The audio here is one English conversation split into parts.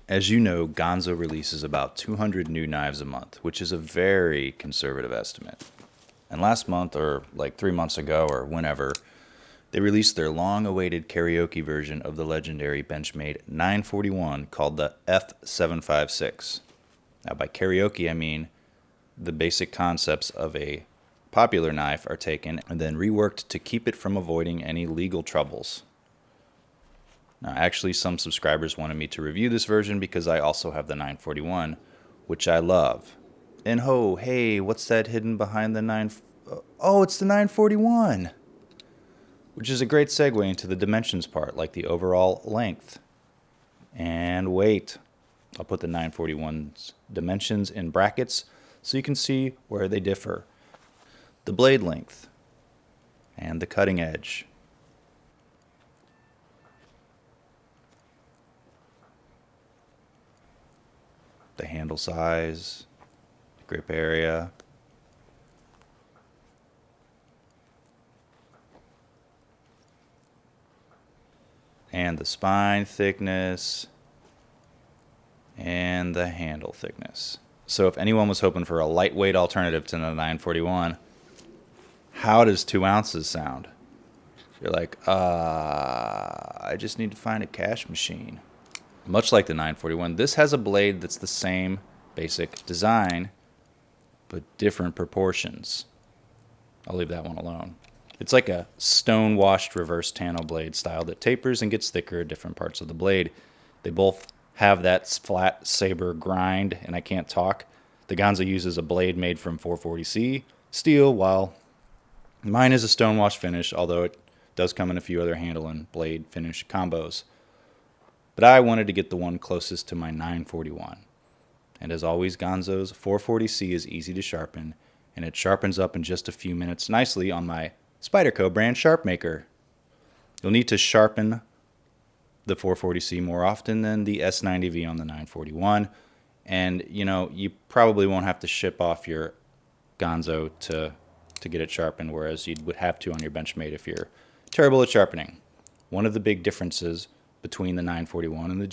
As you know, Ganzo releases about 200 new knives a month, which is a very conservative estimate. And last month, or like 3 months ago, or whenever, they released their long-awaited karaoke version of the legendary Benchmade 941 called the F756. Now, by karaoke, I mean the basic concepts of a popular knife are taken and then reworked to keep it from avoiding any legal troubles. Now, actually, some subscribers wanted me to review this version because I also have the 941, which I love. And hey, what's that hidden behind the 9? Oh, it's the 941! Which is a great segue into the dimensions part, like the overall length and weight. I'll put the 941's dimensions in brackets so you can see where they differ. The blade length and the cutting edge. The handle size, grip area, and the spine thickness, and the handle thickness. So if anyone was hoping for a lightweight alternative to the 941, how does 2 ounces sound? You're like, I just need to find a cash machine. Much like the 941, this has a blade that's the same basic design, but different proportions. I'll leave that one alone. It's like a stone-washed reverse Tano blade style that tapers and gets thicker at different parts of the blade. They both have that flat saber grind, and I can't talk. The Ganzo uses a blade made from 440C steel, while mine is a stone-wash finish, although it does come in a few other handle and blade finish combos. But I wanted to get the one closest to my 941. And as always, Ganzo's 440C is easy to sharpen, and it sharpens up in just a few minutes nicely on my Spyderco brand Sharp Maker. You'll need to sharpen the 440C more often than the S90V on the 941, and you probably won't have to ship off your Ganzo to get it sharpened, whereas you would have to on your Benchmade if you're terrible at sharpening. One of the big differences between the 941 and the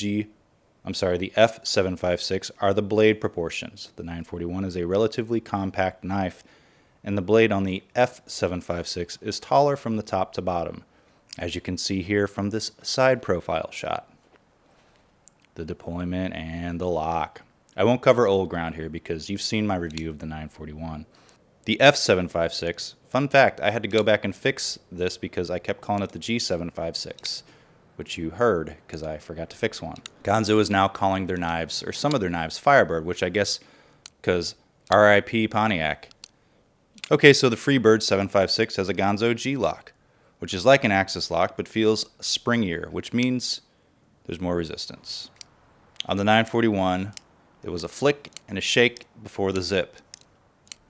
F756 are the blade proportions. The 941 is a relatively compact knife, and the blade on the F756 is taller from the top to bottom, as you can see here from this side profile shot. The deployment and the lock. I won't cover old ground here because you've seen my review of the 941. The F756, fun fact, I had to go back and fix this because I kept calling it the G756, which you heard because I forgot to fix one. Ganzo is now calling their knives, or some of their knives, Firebird, which I guess because RIP Pontiac. Okay, so the Freebird 756 has a Ganzo G-lock, which is like an Axis lock but feels springier, which means there's more resistance. On the 941, it was a flick and a shake before the zip.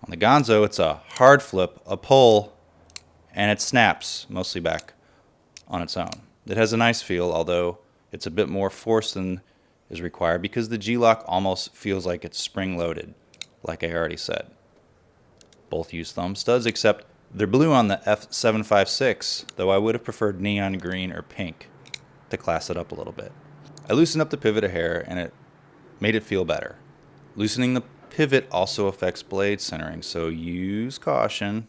On the Ganzo, it's a hard flip, a pull, and it snaps, mostly back on its own. It has a nice feel, although it's a bit more force than is required because the G-lock almost feels like it's spring-loaded, like I already said. Both use thumb studs, except they're blue on the F756, though I would have preferred neon green or pink to class it up a little bit. I loosened up the pivot a hair, and it made it feel better. Loosening the pivot also affects blade centering, so use caution.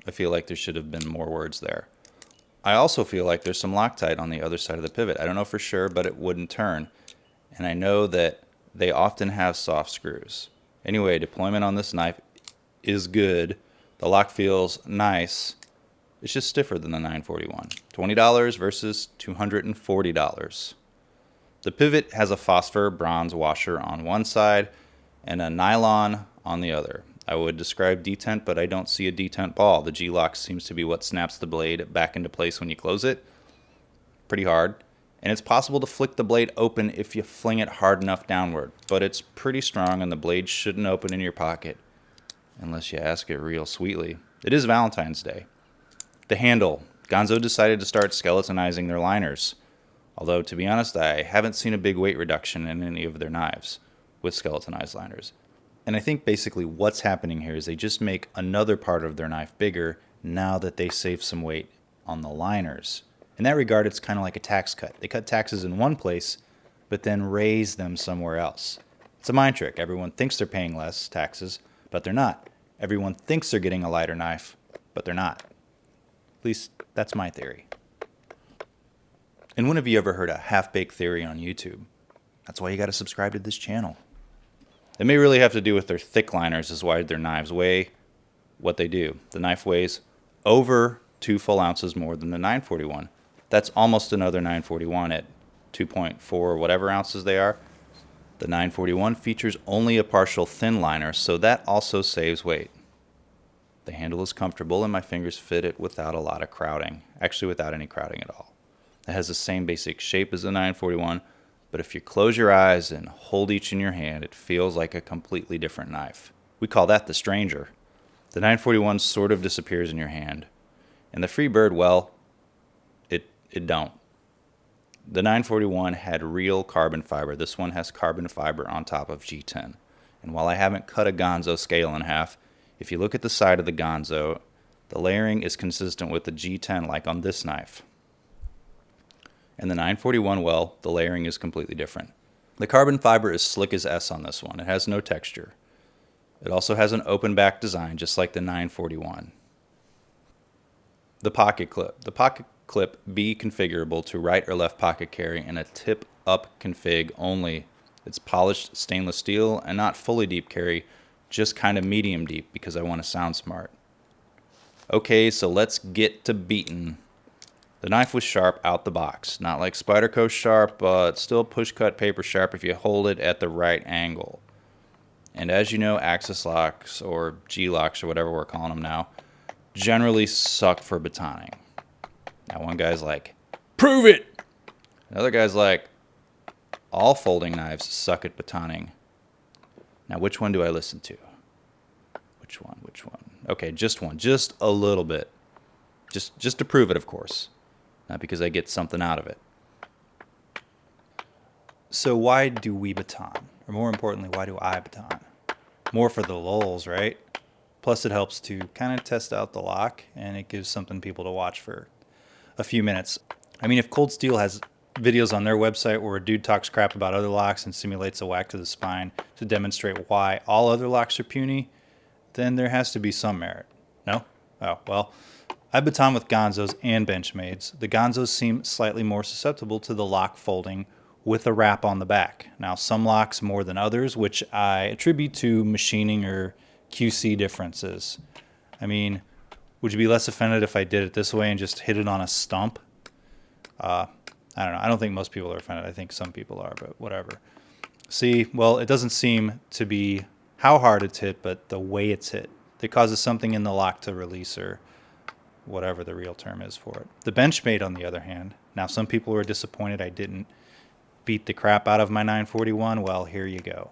I feel like there should have been more words there. I also feel like there's some Loctite on the other side of the pivot. I don't know for sure, but it wouldn't turn. And I know that they often have soft screws. Anyway, deployment on this knife is good. The lock feels nice. It's just stiffer than the 941. $20 versus $240. The pivot has a phosphor bronze washer on one side and a nylon on the other. I would describe detent, but I don't see a detent ball. The G-lock seems to be what snaps the blade back into place when you close it. Pretty hard. And it's possible to flick the blade open if you fling it hard enough downward, but it's pretty strong and the blade shouldn't open in your pocket unless you ask it real sweetly. It is Valentine's Day. The handle. Ganzo decided to start skeletonizing their liners, although to be honest, I haven't seen a big weight reduction in any of their knives with skeletonized liners. And I think basically what's happening here is they just make another part of their knife bigger now that they save some weight on the liners. In that regard, it's kind of like a tax cut. They cut taxes in one place, but then raise them somewhere else. It's a mind trick. Everyone thinks they're paying less taxes, but they're not. Everyone thinks they're getting a lighter knife, but they're not. At least that's my theory. And when have you ever heard a half-baked theory on YouTube? That's why you got to subscribe to this channel. It may really have to do with their thick liners is why their knives weigh what they do. The knife weighs over 2 full ounces more than the 941. That's almost another 941 at 2.4 or whatever ounces they are. The 941 features only a partial thin liner, so that also saves weight. The handle is comfortable and my fingers fit it without a lot of crowding. Actually, without any crowding at all. It has the same basic shape as the 941, but if you close your eyes and hold each in your hand, it feels like a completely different knife. We call that the stranger. The 941 sort of disappears in your hand. And the Firebird, well, it don't. The 941 had real carbon fiber. This one has carbon fiber on top of G10. And while I haven't cut a Ganzo scale in half, if you look at the side of the Ganzo, the layering is consistent with the G10 like on this knife. And the 941, well, the layering is completely different. The carbon fiber is slick as S on this one. It has no texture. It also has an open back design just like the 941. The pocket clip. The pocket clip be configurable to right or left pocket carry in a tip up config only. It's polished stainless steel and not fully deep carry, just kind of medium deep because I want to sound smart. Okay, so let's get to beating. The knife was sharp out the box, not like Spyderco sharp, but still push cut paper sharp if you hold it at the right angle. And as you know, axis locks or G locks or whatever we're calling them now generally suck for batoning. Now one guy's like, prove it! Another guy's like, all folding knives suck at batoning. Now which one do I listen to? Which one? Okay, just one, just a little bit. Just to prove it, of course. Not because I get something out of it. So why do we baton? Or more importantly, why do I baton? More for the lulz, right? Plus it helps to kind of test out the lock, and it gives something people to watch for a few minutes. I mean, if Cold Steel has videos on their website where a dude talks crap about other locks and simulates a whack to the spine to demonstrate why all other locks are puny, then there has to be some merit. No? Oh, well, I baton with Ganzos and Benchmades. The Ganzos seem slightly more susceptible to the lock folding with a wrap on the back. Now, some locks more than others, which I attribute to machining or QC differences. I mean, would you be less offended if I did it this way and just hit it on a stump? I don't know. I don't think most people are offended. I think some people are, but whatever. See, well, it doesn't seem to be how hard it's hit, but the way it's hit. It causes something in the lock to release, or whatever the real term is for it. The Benchmade, on the other hand, now some people were disappointed I didn't beat the crap out of my 941. Well, here you go.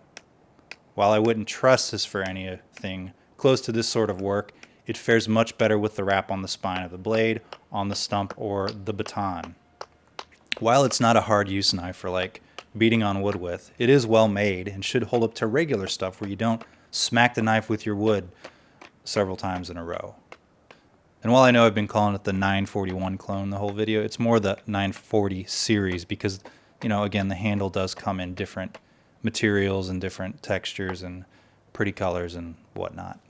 While I wouldn't trust this for anything close to this sort of work, it fares much better with the wrap on the spine of the blade, on the stump, or the baton. While it's not a hard use knife for like beating on wood with, it is well made and should hold up to regular stuff where you don't smack the knife with your wood several times in a row. And while I know I've been calling it the 941 clone the whole video, it's more the 940 series because, you know, again, the handle does come in different materials and different textures and pretty colors and whatnot.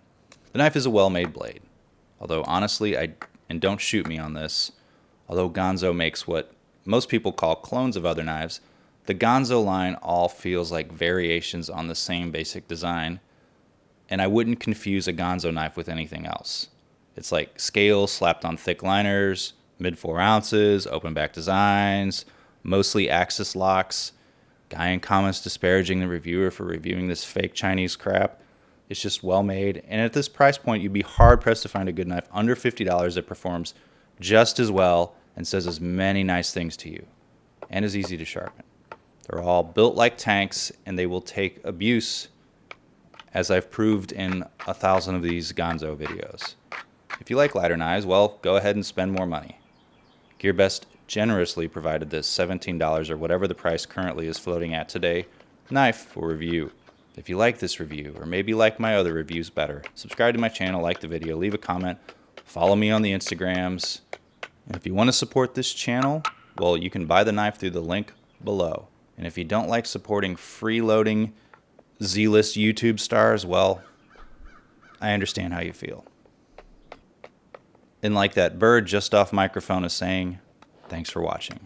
The knife is a well-made blade. Although, honestly, and don't shoot me on this, although Ganzo makes what most people call clones of other knives, the Ganzo line all feels like variations on the same basic design, and I wouldn't confuse a Ganzo knife with anything else. It's like scales slapped on thick liners, mid 4 ounces, open back designs, mostly axis locks. Guy in comments disparaging the reviewer for reviewing this fake Chinese crap. It's just well made, and at this price point, you'd be hard pressed to find a good knife under $50 that performs just as well and says as many nice things to you, and is easy to sharpen. They're all built like tanks, and they will take abuse, as I've proved in 1,000 of these Ganzo videos. If you like lighter knives, well, go ahead and spend more money. GearBest generously provided this $17 or whatever the price currently is floating at today knife for review. If you like this review, or maybe like my other reviews better, subscribe to my channel, like the video, leave a comment, follow me on the Instagrams. And if you want to support this channel, well, you can buy the knife through the link below. And if you don't like supporting freeloading Z-list YouTube stars, well, I understand how you feel. And like that bird just off microphone is saying, thanks for watching.